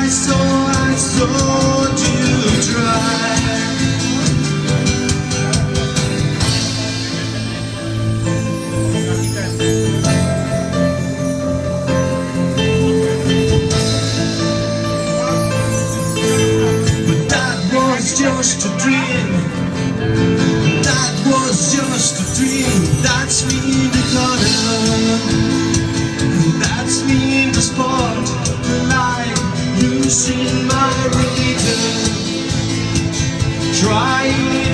saw you try. But that was just a dream. That was just a dream. That's me in the corner. That's me in the spot. Like losing my religion. Trying